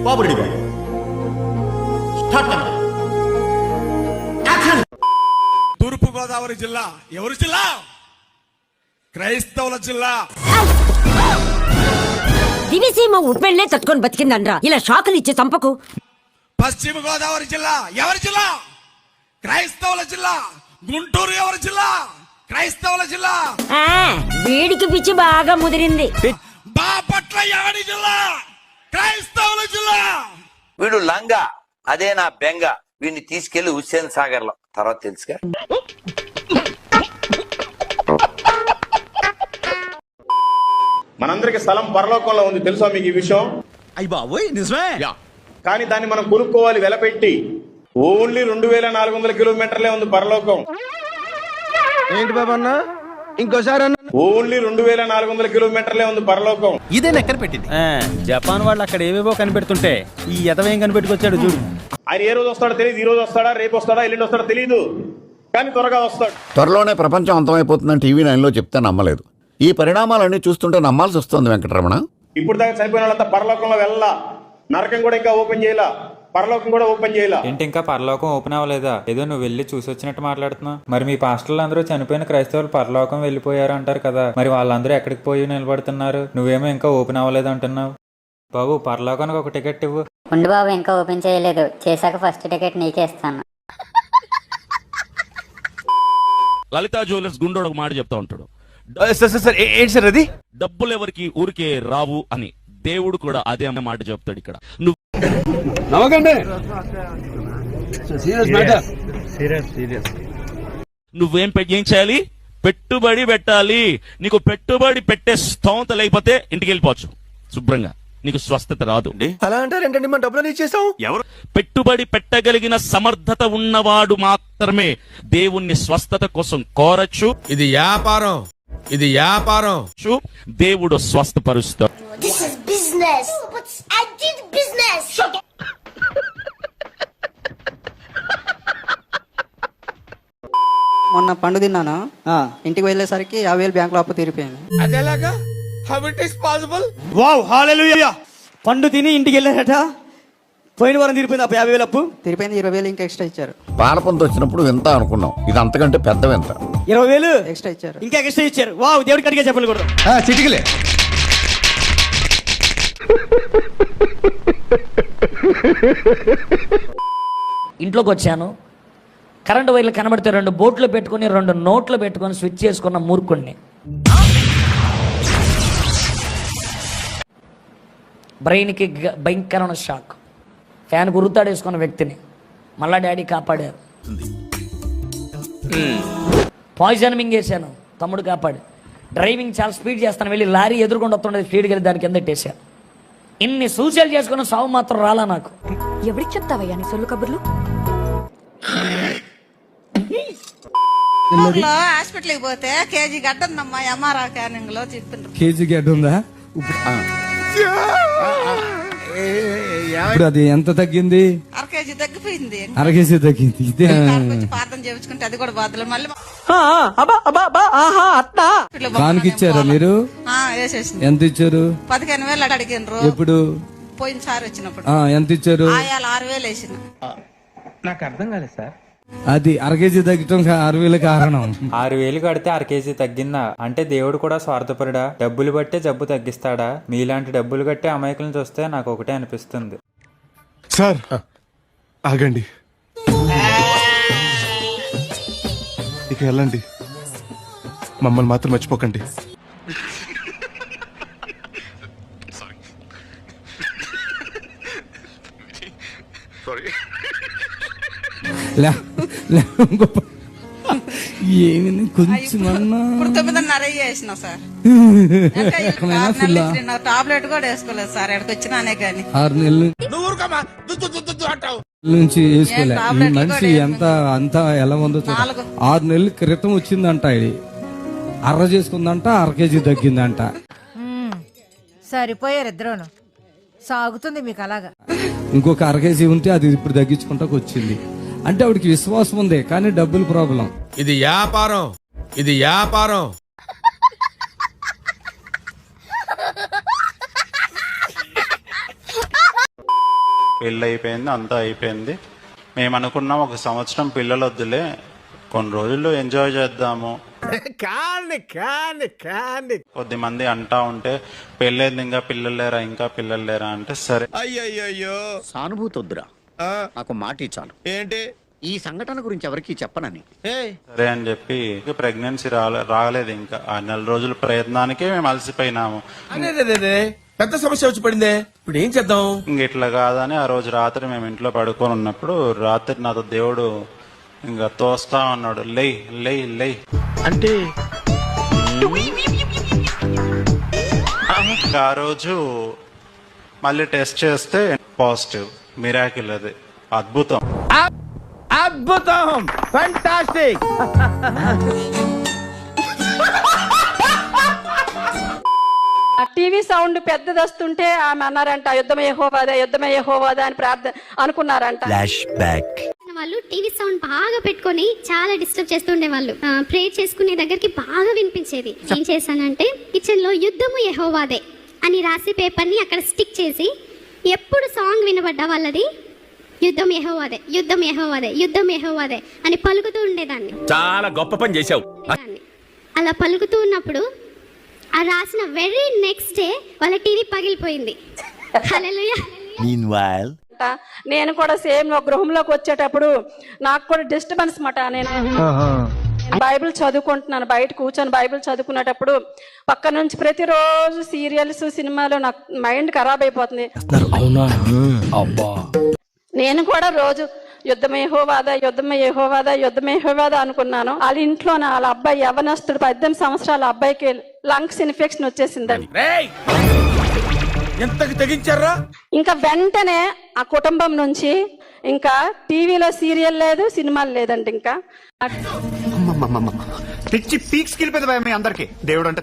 బాబురెడ్డి గారు తూర్పు గోదావరి జిల్లా ఎవరి జిల్లా? క్రైస్తవుల జిల్లా. దివిసీమ ఉప్పెళ్లే తట్టుకొని బతికిందనరా, ఇలా షాకులు ఇచ్చే చంపకు. పశ్చిమ గోదావరి జిల్లా ఎవరి జిల్లా? క్రైస్తవుల జిల్లా. గుంటూరు ఎవరి జిల్లా? క్రైస్తవుల జిల్లా. వేడికి పిచ్చి బాగా ముదిరింది. బాపట్ల ఎవరి జిల్లా? క్రైస్తవుల జిల్లా. వీడు లంగా, అదే నా బెంగ. వీడిని తీసుకెళ్లి హుస్సేన్ సాగర్ లో తర్వాత తెలుసుగా. మనందరికి స్థలం పరలోకంలో ఉంది, తెలుసా మీకు ఈ విషయం? అయ్య బాబోయ్, నిజమే. కానీ దాన్ని మనం కొనుక్కోవాలి వెలపెట్టి. ఓన్లీ 2400 కిలోమీటర్లే ఉంది పరలోకం. ఏంటి బాబా అన్న, ఇంకోసారి అన్న. ఓన్లీ 2400 కిలోమీటర్లే ఉంది పరలోకం. ఇదే ఎక్కడ పెట్టింది? జపాన్ వాళ్ళు అక్కడ ఏవేవో కనిపెడుతుంటే ఈ ఎదవేం కనిపెట్టుకొచ్చాడు చూడు. ఆయన ఏ రోజు వస్తాడో తెలియదు. ఈ రోజు వస్తాడా, రేపు వస్తాడా, ఎల్లుండి వస్తాడో తెలియదు, కానీ త్వరగా వస్తాడు. త్వరలోనే ప్రపంచం అంతమైపోతుందని టీవీ 9లో చెప్తే నమ్మలేదు. ఈ పరిణామాలన్నీ చూస్తుంటే నమ్మాల్సి వస్తుంది వెంకటరమణ. ఇప్పుడు దాకా చనిపోయిన వాళ్ళంతా పరలోకంలో వెళ్ళా. నరకం కూడా ఇంకా ఓపెన్ చేయాల, పరలోకం కూడా ఓపెన్ చేయాల. ఏంటి ఇంకా పరలోకం ఓపెన్ అవ్వలేదా? ఏదో నువ్వు వెళ్ళి చూసి వచ్చినట్టు మాట్లాడుతున్నావు. మరి మీ పాస్టర్లు అందరూ చనిపోయిన క్రైస్తవులు పరలోకం వెళ్ళిపోయారు అంటారు కదా, మరి వాళ్ళందరూ ఎక్కడికి పోయి నిలబడుతున్నారు? నువ్వేమో ఇంకా ఓపెన్ అవ్వలేదు అంటున్నావు. బాబు, పరలోకానికి ఒక టికెట్ ఇవ్వు. ఉండు బాబు, ఇంకా ఓపెన్ చేయలేదు. చేశాక ఫస్ట్ టికెట్ నీకే ఇస్తాను. లలితా జ్యువెలర్స్ గుండోడు ఒక మాట చెప్తా ఉంటాడు, ఏంటి సార్ అది? డబ్బులు ఎవరికి ఊరికే రావు అని. దేవుడు కూడా అదే అనే మాట చెప్తాడు ఇక్కడ. ఏం చేయాలి? పెట్టుబడి పెట్టాలి. నీకు పెట్టుబడి పెట్టే స్తోమత లేకపోతే ఇంటికి వెళ్ళిపోవచ్చు శుభ్రంగా. నీకు స్వస్థత రాదు. అలా అంటారేంటండి, మన డబ్బులు ఇచ్చేసాం. ఎవరు? పెట్టుబడి పెట్టగలిగిన సమర్థత ఉన్నవాడు మాత్రమే దేవుణ్ణి స్వస్థత కోసం కోరచ్చు. ఇది వ్యాపారం, ఇది వ్యాపారం. దేవుడు స్వస్థపరుస్తాడు. మొన్న పండు తిన్నాను, ఇంటికి వెళ్ళేసరికి 50,000 బ్యాంక్ లో అప్పు తీరిపోయింది. అదేలాగా? How it is possible? Wow, hallelujah. పండు తిని ఇంటికి వెళ్ళారట, పోయిన వారం తీరిపోయింది. 50,000 అప్పు తీరిపోయింది. 20,000 ఇంకా ఎక్స్ట్రా ఇచ్చారు. పాలపంత వచ్చినప్పుడు వింత అనుకున్నాం, ఇది అంతకంటే పెద్ద వింత. 20,000 ఎక్స్ట్రా ఇచ్చారు. ఇంకా ఎక్స్ట్రా ఇచ్చారు. వావ్, దేవుడికి అడిగే చెప్పలు కూడా. చిటికలే. ఇంట్లోకి వచ్చాను, కరెంటు వైర్లు కనబడితే 2 బోట్లు పెట్టుకుని 2 నోట్లు పెట్టుకుని స్విచ్ చేసుకున్న మూర్ఖుణ్ణి. బ్రెయిన్కి భయంకరమైన షాక్. ఫ్యాన్ గుర్తాడేసుకున్న వ్యక్తిని మళ్ళా డాడీ కాపాడారు. పాయిజన్ మింగేశాను, తమ్ముడు కాపాడు. డ్రైవింగ్ చాలా స్పీడ్ చేస్తాను, వెళ్ళి లారీ ఎదురుకుండా వస్తుండే స్పీడ్కి వెళ్ళి దాని కింద పెట్టేశాను. ఇన్ని సూచనలు చేసుకున్న సావు మాత్రం రాలా నాకు. ఎవరికి చెప్తావయ్యా నీ సొల్లు కబుర్లు? హాస్పిటల్కి పోతే కేజీ గడ్డ ఉందమ్మా, ఎంఆర్ఆర్ స్కానింగ్ లో చెప్తుండ్రు. కేజీ గడ్డ ఉందా? ఇప్పుడు అది ఎంత తగ్గింది? 1/2 కేజీ తగ్గిపోయింది. 1/2 కేజీ తగ్గింది. ఇదే ప్రార్థన చేయించుకుంటే అది కూడా బాధలు. మళ్ళీ దానికి ఇచ్చారా మీరు? వేసేసింది. ఎంత ఇచ్చారు? 15,000 అడిగినరు. ఎప్పుడు? పోయినసారి వచ్చినప్పుడు. ఎంత ఇచ్చారు? 6,000 వేసిన. నాకు అర్థం కాలేదు సార్. అది 1/2 కేజీ తగ్గటం 6,000 కారణం. 6,000 కడితే 1/2 కేజీ తగ్గిందా? అంటే దేవుడు కూడా స్వార్థపరుడా? డబ్బులు బట్టే జబ్బు తగ్గిస్తాడా? మీలాంటి డబ్బులు కట్టే అమాయకులను చూస్తే నాకు ఒకటే అనిపిస్తుంది. సార్ ఆగండి, ఇక వెళ్ళండి, మమ్మల్ని మాత్రం మర్చిపోకండి. ఏమి కొంచెం ఇప్పుడు 9:30 వేసిన సార్. టాబ్లెట్ కూడా వేసుకోలేదు సార్, ఎక్కడికి వచ్చినానే కానీ. 6 నెలల నుంచి వేసుకోలే. ఈ మనిషి ఎంత అంతా ఎలా ఉందో చూడ. 6 నెలల క్రితం వచ్చిందంట, ఇది అర్ర చేసుకుందంట, 1/2 కేజీ తగ్గిందంట. సరిపోయారు ఇద్దరును, సాగుతుంది మీకు అలాగా. ఇంకొక 1/2 కేజీ ఉంటే అది ఇప్పుడు తగ్గించుకుంటాకు వచ్చింది. అంటే ఆవిడకి విశ్వాసం ఉంది, కానీ డబ్బులు ప్రాబ్లం. ఇది వ్యాపారం, ఇది వ్యాపారం. పెళ్ళి అయిపోయింది, అంతా అయిపోయింది. మేము అనుకున్నాం 1 సంవత్సరం పిల్లలు వద్దులే, కొన్ని రోజుల్లో ఎంజాయ్ చేద్దాము. కొద్దిమంది అంటా ఉంటే పెళ్ళైంది ఇంకా పిల్లలు లేరా అంటే సరే. అయ్యయ్యో సానుభూతి వద్దురా, నాకు మాట చాలు. ఏంటి ఈ సంఘటన గురించి ఎవరికి చెప్పనని. సరే అని చెప్పి ప్రెగ్నెన్సీ రాలేదు. ఇంకా ఆ 4 రోజుల ప్రయత్నానికే మేము అలసిపోయినాము. పెద్ద సమస్య వచ్చి పడిందే, ఇప్పుడు ఏం చేద్దాం? ఇంక ఇట్లా కాదని ఆ రోజు రాత్రి మేము ఇంట్లో పడుకొని ఉన్నప్పుడు రాత్రి నాతో దేవుడు ఇంకా తోస్తా ఉన్నాడు, లేయ్ లేయ్ లేయ్ అంటే ఆ రోజు మళ్ళీ టెస్ట్ చేస్తే పాజిటివ్. మిరాకిల్, అది అద్భుతం. అద్భుతం, ఫంటాస్టిక్. టీవీ సౌండ్ పెద్దది వస్తుంటే ఆమె అన్నారంట యుద్ధమే యెహోవాదే అని అనుకున్నారంట. వాళ్ళు టీవీ సౌండ్ బాగా పెట్టుకొని చాలా డిస్టర్బ్ చేస్తుండే వాళ్ళు. ప్రే చేసుకునే దగ్గరికి బాగా వినిపించేది. ఏం చేశానంటే కిచెన్ లో యుద్ధము యెహోవాదే అని రాసి పేపర్ ని అక్కడ స్టిక్ చేసి ఎప్పుడు సాంగ్ వినబడ్డా వాళ్ళది యుద్ధం యెహోవాదే అని పలుకుతూ ఉండేదాన్ని. చాలా గొప్ప పని చేశావు. అలా పలుకుతూ ఉన్నప్పుడు ఆ రాసిన వెరీ నెక్స్ట్ డే వాళ్ళ టీవీ పగిలిపోయింది. హల్లెలూయా. నేను కూడా సేమ్ గృహంలోకి వచ్చేటప్పుడు నాకు కూడా డిస్టర్బెన్స్ మాట. నేను బైబిల్ చదువుకుంటున్నాను, బయట కూర్చొని బైబిల్ చదువుకునేటప్పుడు పక్క నుంచి ప్రతిరోజు సీరియల్స్ సినిమాలు నాకు మైండ్ ఖరాబ్ అయిపోతుంది. నేను కూడా రోజు యుద్ధమే యెహోవాదా అనుకున్నాను. వాళ్ళ ఇంట్లో వాళ్ళ అబ్బాయి యవనస్తుడు 18 సంవత్సరాల అబ్బాయికి లంగ్స్ ఇన్ఫెక్షన్ వచ్చేసిందండి. ఎంతకి తెగించారా? ఇంకా వెంటనే ఆ కుటుంబం నుంచి ఇంకా టీవీలో సీరియల్ లేదు, సినిమాలు లేదండి. ఇంకా పిచ్చి పీక్స్ కిలిపోయింది భయ మీ అందరికి. దేవుడు అంటే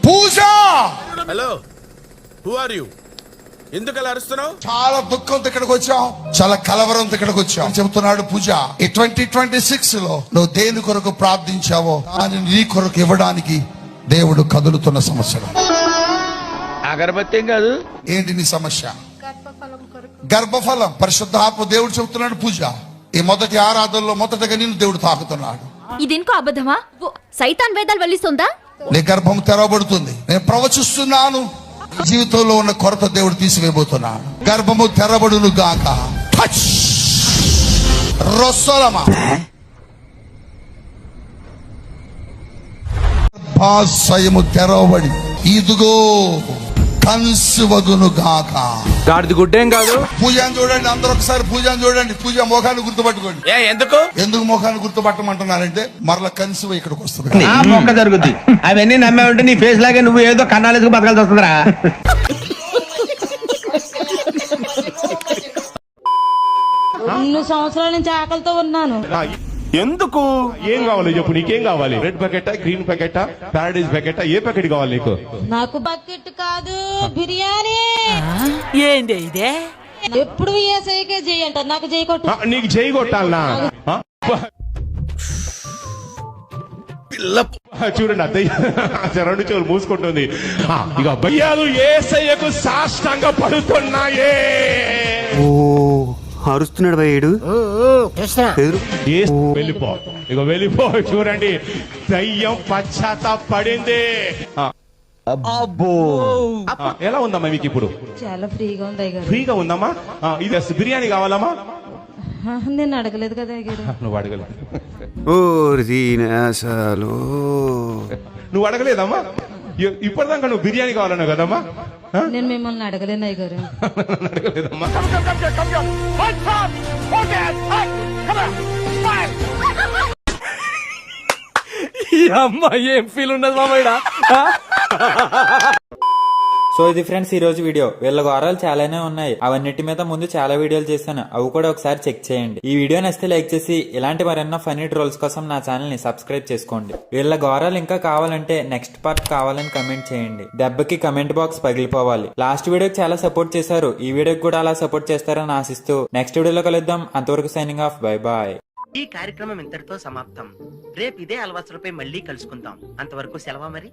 పూజ. Hello, who are you? ఎందుకు అలా అరుస్తున్నావు? చాలా దుఃఖంతో ఇక్కడికి వచ్చాం, చాలా కలవరంతో ఇక్కడికి వచ్చాం. చెబుతున్నాడు పూజ, ఈ 2026 లో నువ్వు దేని కొరకు ప్రార్థించావో దానిని నీ కొరకు ఇవ్వడానికి దేవుడు కదులుతున్న సంవత్సరం. అగరబత్తి కాదు. ఏంటి నీ సమస్య? గర్భఫలం. పరిశుద్ధాత్మ దేవుడు చెబుతున్నాడు పూజ, ఈ మొదటి ఆరాధనలో మొదటగా నిన్ను దేవుడు తాకుతున్నాడు. ఇదేంకో అబద్ధమా? సైతాన్ వేదాలు వల్లిస్తుందా? నీ గర్భం తెరవబడుతుంది. నేను ప్రవచిస్తున్నాను, జీవితంలో ఉన్న కొరత దేవుడు తీసివేయబోతున్నాడు. గర్భము తెరబడును గాక. రొస్సలమా భాషయము తెరవబడి ఇదిగో కన్సువగును గాక. గాడిది గుడ్డేం కాదు. పూజను చూడండి, అందరూ ఒకసారి పూజను చూడండి. పూజ ముఖాన్ని గుర్తుపట్టుకోండి. ఎందుకు ముఖాన్ని గుర్తుపట్టమంటున్నారంటే మరలా కన్సువ ఇక్కడికి వస్తుంది, మొక్క జరుగుద్ది. అవన్నీ నమ్మే ఉంటే నీ ఫేస్ లాగే నువ్వు ఏదో కన్నాలేసుకు బతకాల్సి వస్తుందిరా. సంవత్సరాల నుంచి ఆకలితో ఉన్నాను. ఎందుకు? ఏం కావాలి చెప్పు, నీకేం కావాలి? రెడ్ ప్యాకెటా, గ్రీన్ ప్యాకెటా, ప్యారడైజ్ ప్యాకెటా, ఏ ప్యాకెట్ కావాలి నీకు? నాకు బకెట్ కాదు, బిర్యానీ. ఏంది ఇదే? ఎప్పుడు ఏసైకే చేయంట, నాకు చేయకొట్టు. నీకు చేయి కొట్టాలనా? చూడండి అత్తయ్య 2 చెవులు మూసుకుంటుంది. ఇక భయ్యాలు ఏసయ్యకు సాష్టాంగ పడుతున్నాయే. అరుస్తున్నాడు భయ్యుడు. వెళ్ళిపో, ఇక వెళ్ళిపో. చూడండి దయ్యం పశ్చాత్తాపడింది. అబ్బో, ఎలా ఉందమ్మా మీకు ఇప్పుడు? చాలా ఫ్రీగా ఉంది. ఫ్రీగా ఉందమ్మా. ఇది బిర్యానీ కావాలమ్మా? నేను అడగలేదు కదా. నువ్వు అడగలేదు. నువ్వు అడగలేదమ్మా? ఇప్పటిదాకా నువ్వు బిర్యానీ కావాలన్నావు కదమ్మా? నేను మిమ్మల్ని అడగలేను అయ్యగారు. అడగలేదమ్మా. ఈ అమ్మాయి ఏం ఫీల్ ఉన్నది మామయ్య. సో ఇది ఫ్రెండ్స్ ఈ రోజు వీడియో. వీళ్ళ ఘోరాలు చాలానే ఉన్నాయి. అవన్నిటి మీద ముందు చాలా వీడియోలు చేశాను, అవి కూడా ఒకసారి చెక్ చేయండి. ఈ వీడియో నచ్చితే లైక్ చేసి ఇలాంటి మరెన్నో ఫన్నీ ట్రోల్స్ కోసం నా ఛానల్ ని సబ్స్క్రైబ్ చేసుకోండి. వీళ్ళ ఘోరాలు ఇంకా కావాలంటే నెక్స్ట్ పార్ట్ కావాలని కమెంట్ చేయండి. దెబ్బకి కమెంట్ బాక్స్ పగిలిపోవాలి. లాస్ట్ వీడియోకి చాలా సపోర్ట్ చేశారు, ఈ వీడియోకి కూడా అలా సపోర్ట్ చేస్తారని ఆశిస్తూ నెక్స్ట్ వీడియోలో కలుద్దాం. అంతవరకు సైనింగ్ ఆఫ్. Bye bye. ఈ కార్యక్రమం ఇంతటితో సమాప్తం. రేపు ఇదే అలవాసులపై మళ్ళీ కలుసుకుందాం. అంతవరకు సెలవా మరి.